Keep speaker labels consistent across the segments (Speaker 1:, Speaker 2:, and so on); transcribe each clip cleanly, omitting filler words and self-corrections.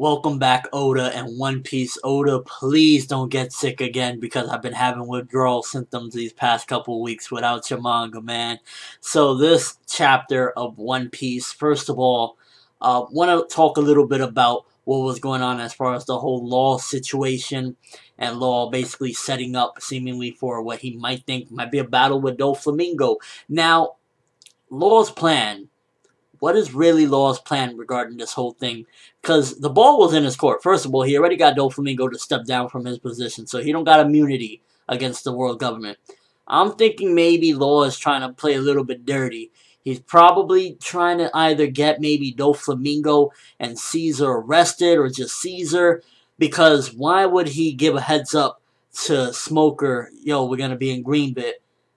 Speaker 1: Welcome back, Oda and One Piece. Oda, please don't get sick again because I've been having withdrawal symptoms these past couple weeks without your manga, man. So this chapter of One Piece, first of all, want to talk a little bit about what was going on as far as the whole Law situation, and Law basically setting up seemingly for what he might think might be a battle with Doflamingo. Now, Law's plan. What is really Law's plan regarding this whole thing? Because the ball was in his court. First of all, he already got Doflamingo to step down from his position, so he don't got immunity against the world government. I'm thinking maybe Law is trying to play a little bit dirty. He's probably trying to either get maybe Doflamingo and Caesar arrested, or just Caesar, because why would he give a heads up to Smoker, yo, we're going to be in Greenbit,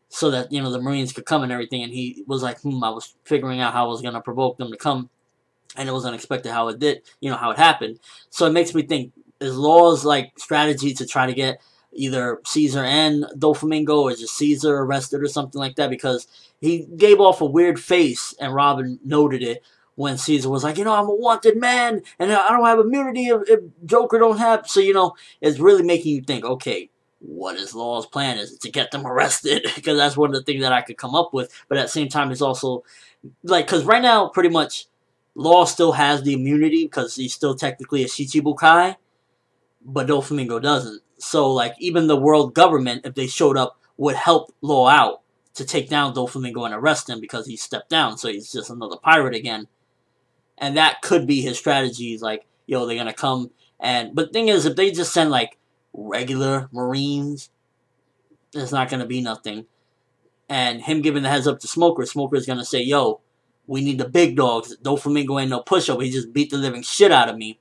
Speaker 1: so that, you know, the Marines could come and everything, and he was like, I was figuring out how I was going to provoke them to come, and it was unexpected how it did, you know, how it happened. So it makes me think, is Law's, like, strategy to try to get either Caesar and Doflamingo, or just Caesar arrested or something like that, because he gave off a weird face, and Robin noted it, when Caesar was like, you know, I'm a wanted man, and I don't have immunity if Joker don't have, so, you know, it's really making you think, okay, what is Law's plan? Is it to get them arrested? Because that's one of the things that I could come up with. But at the same time, it's also, like, because right now, pretty much, Law still has the immunity because he's still technically a Shichibukai, but Doflamingo doesn't. So, like, even the world government, if they showed up, would help Law out to take down Doflamingo and arrest him because he stepped down, so he's just another pirate again. And that could be his strategy. Like, yo, they're going to come and... But the thing is, if they just send, like, regular Marines, there's not going to be nothing. And him giving the heads up to Smoker is going to say, yo, we need the big dogs. Doflamingo ain't no pushover. He just beat the living shit out of me.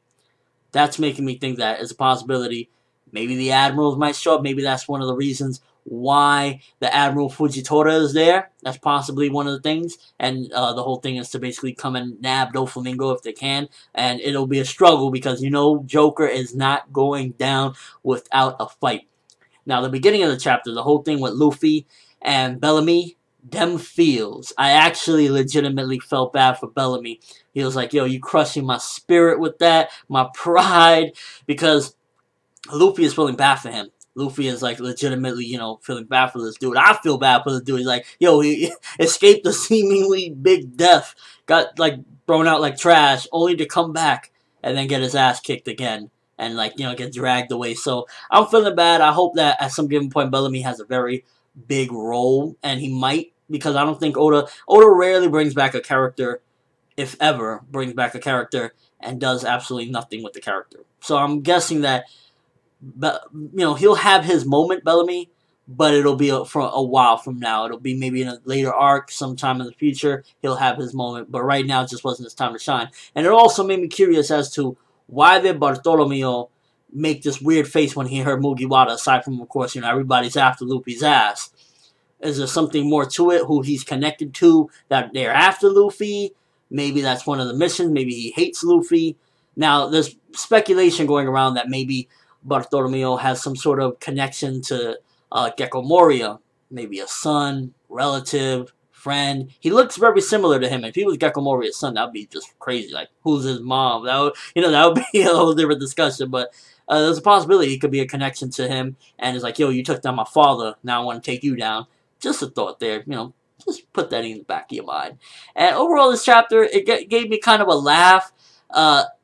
Speaker 1: That's making me think that is a possibility. Maybe the Admirals might show up. Maybe that's one of the reasons why the Admiral Fujitora is there. That's possibly one of the things. And the whole thing is to basically come and nab Doflamingo if they can. And it'll be a struggle because, you know, Joker is not going down without a fight. Now, the beginning of the chapter, the whole thing with Luffy and Bellamy, them feels. I actually legitimately felt bad for Bellamy. He was like, yo, you crushing my spirit with that, my pride, because Luffy is feeling bad for him. Luffy is, like, legitimately, you know, feeling bad for this dude. I feel bad for the dude. He's like, yo, he escaped a seemingly big death, got, like, thrown out like trash, only to come back and then get his ass kicked again and, like, you know, get dragged away. So I'm feeling bad. I hope that at some given point Bellamy has a very big role, and he might, because I don't think Oda rarely brings back a character, if ever, brings back a character and does absolutely nothing with the character. So I'm guessing that, but, you know, he'll have his moment, Bellamy, but it'll be for a while from now. It'll be maybe in a later arc, sometime in the future, he'll have his moment. But right now, it just wasn't his time to shine. And it also made me curious as to why did Bartholomew make this weird face when he heard Mugiwara, aside from, of course, you know, everybody's after Luffy's ass. Is there something more to it, who he's connected to, that they're after Luffy? Maybe that's one of the missions. Maybe he hates Luffy. Now, there's speculation going around that maybe Bartholomew has some sort of connection to Gecko Moria. Maybe a son, relative, friend. He looks very similar to him. If he was Gecko Moria's son, that would be just crazy. Like, who's his mom? That would, you know, that would be a whole different discussion. But there's a possibility he could be a connection to him. And it's like, yo, you took down my father. Now I want to take you down. Just a thought there, you know. Just put that in the back of your mind. And overall, this chapter, it gave me kind of a laugh.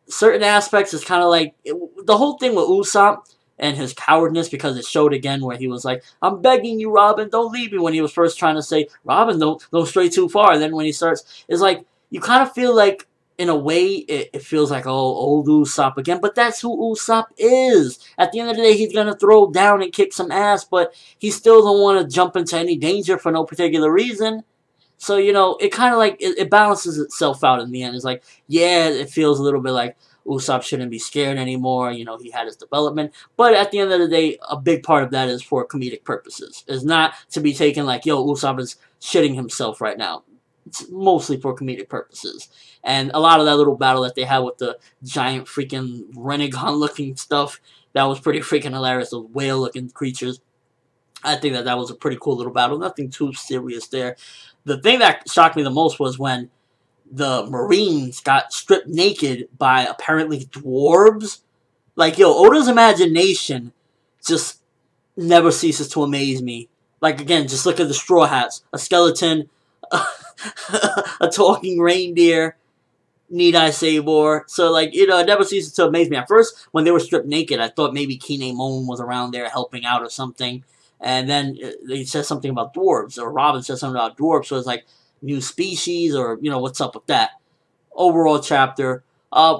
Speaker 1: Certain aspects is kind of like, the whole thing with Usopp and his cowardness, because it showed again where he was like, I'm begging you, Robin, don't leave me, when he was first trying to say, Robin, don't stray too far. And then when he starts, it's like, you kind of feel like, in a way, it feels like, oh, old Usopp again. But that's who Usopp is. At the end of the day, he's going to throw down and kick some ass, but he still don't want to jump into any danger for no particular reason. So, you know, it kind of like, it balances itself out in the end. It's like, yeah, it feels a little bit like Usopp shouldn't be scared anymore. You know, he had his development. But at the end of the day, a big part of that is for comedic purposes. It's not to be taken like, yo, Usopp is shitting himself right now. It's mostly for comedic purposes. And a lot of that little battle that they had with the giant freaking Renegon-looking stuff, that was pretty freaking hilarious. Those whale-looking creatures. I think that was a pretty cool little battle. Nothing too serious there. The thing that shocked me the most was when the Marines got stripped naked by apparently dwarves. Like, yo, Oda's imagination just never ceases to amaze me. Like, again, just look at the Straw Hats. A skeleton, a talking reindeer, need I say more? So, like, you know, it never ceases to amaze me. At first, when they were stripped naked, I thought maybe Kinemon was around there helping out or something. And then they said something about dwarves, or Robin said something about dwarves, so it's like, new species, or, you know, what's up with that? Overall chapter,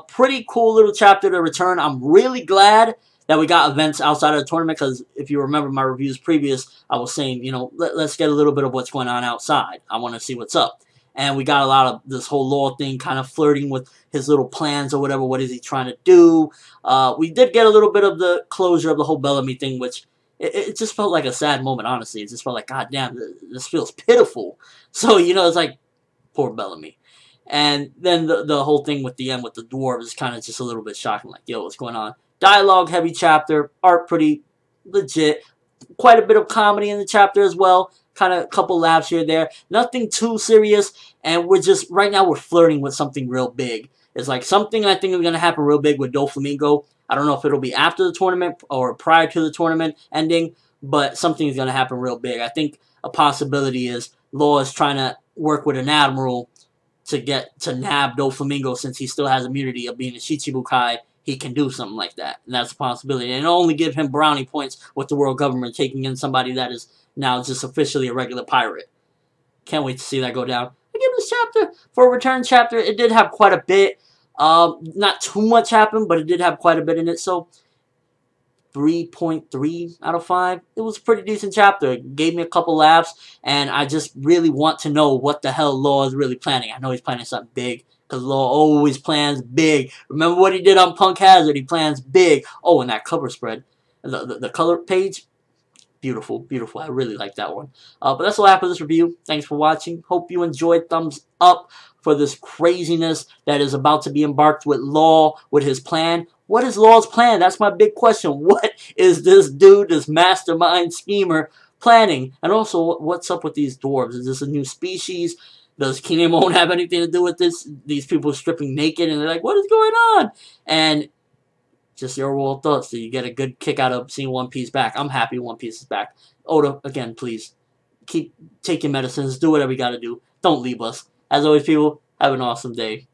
Speaker 1: pretty cool little chapter to return. I'm really glad that we got events outside of the tournament, because if you remember my reviews previous, I was saying, you know, let's get a little bit of what's going on outside. I want to see what's up. And we got a lot of this whole law thing, kind of flirting with his little plans or whatever. What is he trying to do? We did get a little bit of the closure of the whole Bellamy thing, which it just felt like a sad moment, honestly. It just felt like, God damn, this feels pitiful. So, you know, it's like, poor Bellamy. And then the whole thing with the end with the dwarves is kind of just a little bit shocking. Like, yo, what's going on? Dialogue heavy chapter. Art pretty legit. Quite a bit of comedy in the chapter as well. Kind of a couple laughs here and there. Nothing too serious. And we're just, right now we're flirting with something real big. It's like something I think is going to happen real big with Doflamingo. I don't know if it'll be after the tournament or prior to the tournament ending, but something is going to happen real big. I think a possibility is Law is trying to work with an admiral to get to nab Doflamingo, since he still has immunity of being a Shichibukai. He can do something like that, and that's a possibility. And it'll only give him brownie points with the world government taking in somebody that is now just officially a regular pirate. Can't wait to see that go down. I give this chapter, for a return chapter, it did have quite a bit. Not too much happened, but it did have quite a bit in it, so 3.3 out of 5. It was a pretty decent chapter. It gave me a couple laughs, and I just really want to know what the hell Law is really planning. I know he's planning something big, because Law always plans big. Remember what he did on Punk Hazard? He plans big. Oh, and that cover spread. The color page, beautiful, beautiful. I really like that one. But that's all I have for this review. Thanks for watching. Hope you enjoyed. Thumbs up for this craziness that is about to be embarked with Law, with his plan. What is Law's plan? That's my big question. What is this dude, this mastermind schemer, planning? And also, what's up with these dwarves? Is this a new species? Does Kinemon have anything to do with this? These people stripping naked, and they're like, what is going on? And just your world thoughts. Do you get a good kick out of seeing One Piece back? I'm happy One Piece is back. Oda, again, please, keep taking medicines. Do whatever you got to do. Don't leave us. As always, people, have an awesome day.